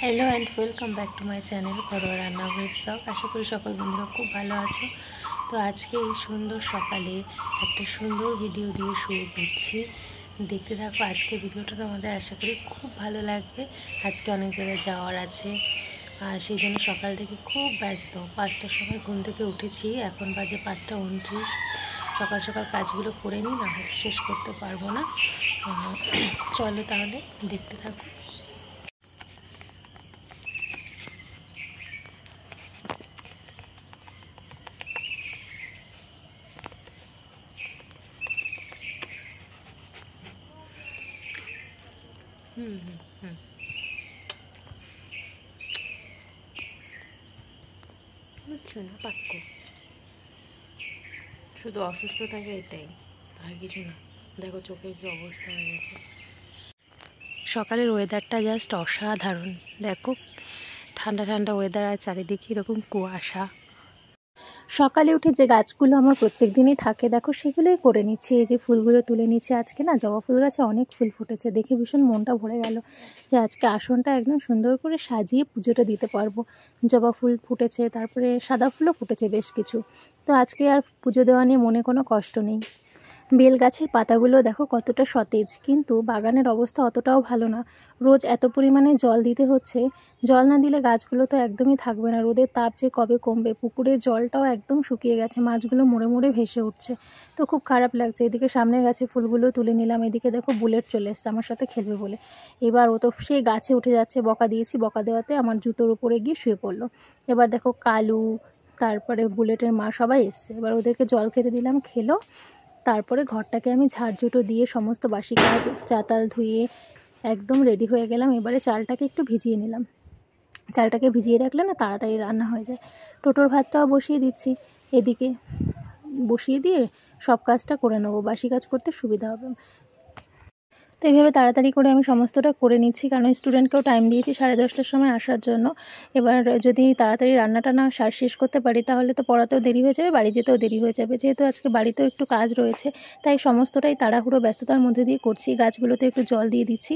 Hello and welcome back to my channel ঘরোয়া রান্না with blog. আশা করি সকল বন্ধুরা খুব ভালো আছো। তো আজকে এই সুন্দর সকালে একটা সুন্দর ভিডিও দিয়ে শুরু করছি, দেখতে থাকো। আজকে ভিডিওটা তোমাদের আশা করি খুব ভালো লাগবে। আজকে অনেক জায়গায় যাওয়ার আছে, আর সেই জন্য সকাল থেকে খুব ব্যস্ত। 5টার সময় ঘুম থেকে উঠেছি, এখন বাজে 5টা 29। সকাল সকাল কাজগুলো করে নিই, না হলে শেষ করতে পারবো না। চলো তাহলে দেখতে থাকো। বুঝছো না, পাক্য শুধু অসুস্থ থাকে, এটাই, আর কিছু না। দেখো চোখের কি অবস্থা হয়ে গেছে। সকালের ওয়েদারটা জাস্ট অসাধারণ। দেখো ঠান্ডা ঠান্ডা ওয়েদার, আর চারিদিকে এরকম কুয়াশা। সকালে উঠে যে গাছগুলো আমার প্রত্যেক দিনই থাকে, দেখো সেগুলোই করে নিচ্ছি। এই যে ফুলগুলো তুলে নিচ্ছি। আজকে না জবা ফুল গাছে অনেক ফুল ফুটেছে, দেখে ভীষণ মনটা ভরে গেল যে আজকে আসনটা একদম সুন্দর করে সাজিয়ে পুজোটা দিতে পারবো। জবা ফুল ফুটেছে, তারপরে সাদা ফুলও ফুটেছে বেশ কিছু। তো আজকে আর পুজো দেওয়া নিয়ে মনে কোনো কষ্ট নেই। বেল গাছের পাতাগুলো দেখো কতটা সতেজ, কিন্তু বাগানের অবস্থা অতটাও ভালো না। রোজ এত পরিমাণে জল দিতে হচ্ছে। জল না দিলে গাছগুলো তো একদমই থাকবে না। রোদের তাপ যে কবে কমবে। পুকুরের জলটাও একদম শুকিয়ে গেছে, মাছগুলো মরে মরে ভেসে উঠছে। তো খুব খারাপ লাগছে। এদিকে সামনের গাছে ফুলগুলো তুলে নিলাম, এদিকে দেখো বুলেট চলে এসছে আমার সাথে খেলবে বলে। এবার ও তো সেই গাছে উঠে যাচ্ছে, বকা দিয়েছি, বকা দেওয়াতে আমার জুতোর উপরে গিয়ে শুয়ে পড়লো। এবার দেখো কালু, তারপরে বুলেটের মা সবাই এসছে। এবার ওদেরকে জল খেতে দিলাম, খেলো। তারপরে ঘরটাকে আমি ঝাড়ঝুটো দিয়ে সমস্ত বাসি কাজ চাতাল ধুয়ে একদম রেডি হয়ে গেলাম। এবারে চালটাকে একটু ভিজিয়ে নিলাম। চালটাকে ভিজিয়ে রাখলে না তাড়াতাড়ি রান্না হয়ে যায়। টোটোর ভাতটাও বসিয়ে দিচ্ছি এদিকে। বসিয়ে দিয়ে সব কাজটা করে নেবো, বাসি কাজ করতে সুবিধা হবে। তো এইভাবে তাড়াতাড়ি করে আমি সমস্তটা করে নিচ্ছি, কারণ স্টুডেন্টকেও টাইম দিয়েছি 10:30টার সময় আসার জন্য। এবার যদি তাড়াতাড়ি রান্নাটা না শেষ করতে পারি, তাহলে তো পড়াতেও দেরি হয়ে যাবে, বাড়ি যেতেও দেরি হয়ে যাবে। যেহেতু আজকে বাড়িতেও একটু কাজ রয়েছে, তাই সমস্তটাই তাড়াহুড়ো ব্যস্ততার মধ্যে দিয়ে করছি। গাছগুলোতে একটু জল দিয়ে দিচ্ছি,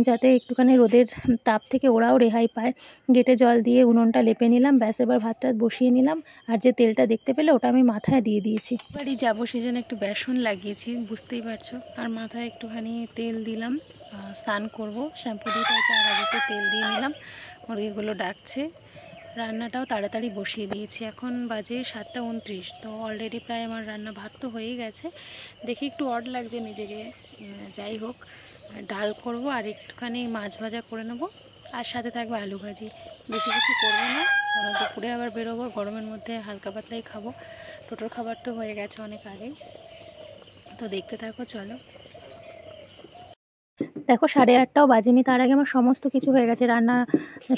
যাতে একটুখানি রোদের তাপ থেকে ওরাও রেহাই পায়। গেটে জল দিয়ে উনুনটা লেপে নিলাম, ব্যাস এবার ভাতটা বসিয়ে নিলাম। আর যে তেলটা দেখতে পেলে, ওটা আমি মাথায় দিয়ে দিয়েছি। বাড়ি যাবো সেই জন্য একটু বেসন লাগিয়েছি, বুঝতেই পারছো। আর মাথায় একটুখানি তেল দিলাম, স্নান করব শ্যাম্পু দিয়ে, তাই তার আগে একটু তেল দিয়ে নিলাম। মুরগিগুলো ডাকছে। রান্নাটাও তাড়াতাড়ি বসিয়ে দিয়েছি, এখন বাজে 7টা 29। তো অলরেডি প্রায় আমার রান্না ভাত তো হয়েই গেছে। দেখি একটু অড লাগছে নিজেকে, যাই হোক। ডাল করব আর একটুখানি মাছ ভাজা করে নেবো, আর সাথে থাকবে আলু ভাজি। বেশি কিছু করবো না, কারণ দুপুরে আবার বেরোবো, গরমের মধ্যে হালকা পাতলাই খাবো। টোটোর খাবার তো হয়ে গেছে অনেক আগেই। তো দেখতে থাকো, চলো। দেখো 8:30টাও বাজেনি, তার আগে আমার সমস্ত কিছু হয়ে গেছে, রান্না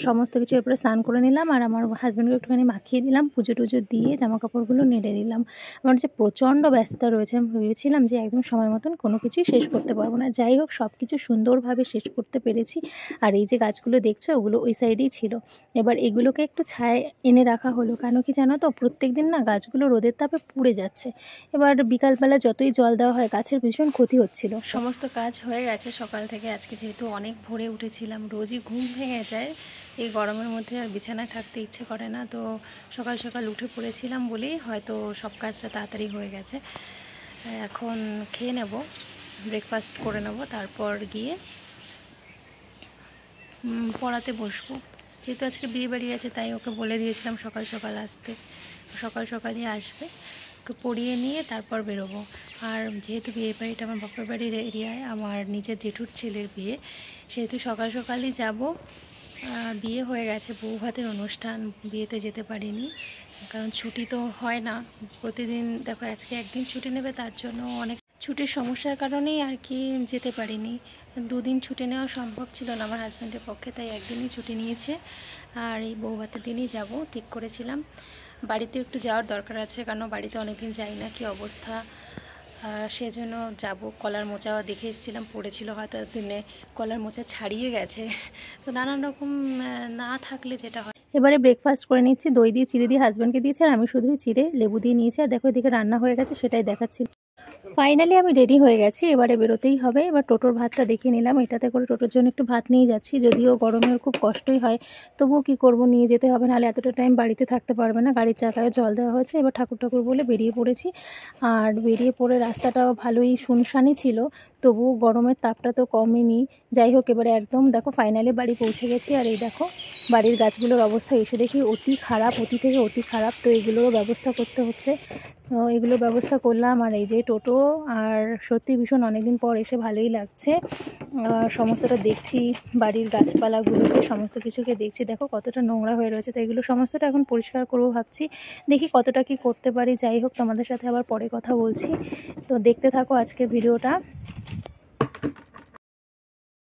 সমস্ত কিছু। এরপরে স্নান করে নিলাম, আর আমার হাজব্যান্ডকে একটুখানি মাখিয়ে দিলাম, পুজো টুজো দিয়ে জামা কাপড়গুলো নেড়ে দিলাম। আমার যে প্রচণ্ড ব্যস্ততা রয়েছে, আমি ভেবেছিলাম যে একদম সময় মতন কোনো কিছুই শেষ করতে পারবো না। যাই হোক, সব কিছু সুন্দরভাবে শেষ করতে পেরেছি। আর এই যে গাছগুলো দেখছো, ওগুলো ওই সাইডেই ছিল। এবার এগুলোকে একটু ছায় এনে রাখা হলো, কেন কি জানো তো, প্রত্যেক দিন না গাছগুলো রোদের তাপে পুড়ে যাচ্ছে। এবার বিকালবেলা যতই জল দেওয়া হয়, গাছের ভীষণ ক্ষতি হচ্ছিল। সমস্ত কাজ হয়ে গেছে সকাল থেকে। আজকে যেহেতু অনেক ভোরে উঠেছিলাম, রোজই ঘুম ভেঙে যায় এই গরমের মধ্যে, আর বিছানায় থাকতে ইচ্ছে করে না। তো সকাল সকাল উঠে পড়েছিলাম বলেই হয়তো সব কাজটা তাড়াতাড়ি হয়ে গেছে। এখন খেয়ে নেব, ব্রেকফাস্ট করে নেব, তারপর গিয়ে পড়াতে বসবো। যেহেতু আজকে বিয়ে বাড়ি আছে, তাই ওকে বলে দিয়েছিলাম সকাল সকাল আসতে, সকাল সকালই আসবে। তো পড়িয়ে নিয়ে তারপর বেরোবো। আর যেহেতু বিয়ে বাড়িটা আমার বাপের বাড়ির এরিয়ায়, আমার নিজের জেঠুর ছেলের বিয়ে, সেহেতু সকাল সকালই যাব। বিয়ে হয়ে গেছে, বউ ভাতের অনুষ্ঠান, বিয়েতে যেতে পারিনি, কারণ ছুটি তো হয় না প্রতিদিন। দেখো আজকে একদিন ছুটি নেবে, তার জন্য অনেক ছুটির সমস্যার কারণেই আর কি যেতে পারিনি। 2 দিন ছুটি নেওয়া সম্ভব ছিল না আমার হাজব্যান্ডের পক্ষে, তাই একদিনই ছুটি নিয়েছে। আর এই বউ ভাতের দিনই যাব ঠিক করেছিলাম। বাড়িতে একটু যাওয়ার দরকার আছে, কারণ বাড়িতে অনেকদিন যাই না, কি অবস্থা, সেজন্য যাব। কলার মোচাও দেখে এসেছিলাম, পড়েছিল, হয়তো দিনে কলার মোচা ছাড়িয়ে গেছে। তো নানান রকম না থাকলে যেটা হয়। এবারে ব্রেকফাস্ট করে নিচ্ছি, দই দিয়ে চিড়ে দিয়ে হাজব্যান্ডকে দিয়েছি, আর আমি শুধুই চিড়ে লেবু দিয়ে নিয়েছি। আর দেখো এদিকে রান্না হয়ে গেছে, সেটাই দেখাচ্ছি। ফাইনালি আমি রেডি হয়ে গেছি, এবারে বেরোতেই হবে। এবার টোটোর ভাতটা দেখে নিলাম, এটাতে করে টোটোর জন্য একটু ভাত নিয়ে যাচ্ছি। যদিও গরমের খুব কষ্টই হয়, তবুও কী করব, নিয়ে যেতে হবে, নাহলে এতটা টাইম বাড়িতে থাকতে পারবে না। গাড়ির চাকায় জল দেওয়া হয়েছে, এবার ঠাকুর ঠাকুর বলে বেরিয়ে পড়েছি। আর বেরিয়ে পড়ে রাস্তাটাও ভালোই শুনশানই ছিল, তবুও গরমের তাপটা তো কমেনি। যাই হোক, এবারে একদম দেখো ফাইনালি বাড়ি পৌঁছে গেছি। আর এই দেখো বাড়ির গাছগুলোর অবস্থা এসে দেখি অতি খারাপ, অতি থেকে অতি খারাপ। তো এগুলোরও ব্যবস্থা করতে হচ্ছে, তো এগুলোর ব্যবস্থা করলাম। আর এই যে টোটো, আর সত্যি ভীষণ অনেকদিন পর এসে ভালোই লাগছে। সমস্তটা দেখছি, বাড়ির গাছপালাগুলোকে সমস্ত কিছুকে দেখছি, দেখো কতটা নোংরা হয়ে রয়েছে। তো এগুলো সমস্তটা এখন পরিষ্কার করবো ভাবছি, দেখি কতটা কি করতে পারি। যাই হোক, তোমাদের সাথে আবার পরে কথা বলছি, তো দেখতে থাকো আজকের ভিডিওটা।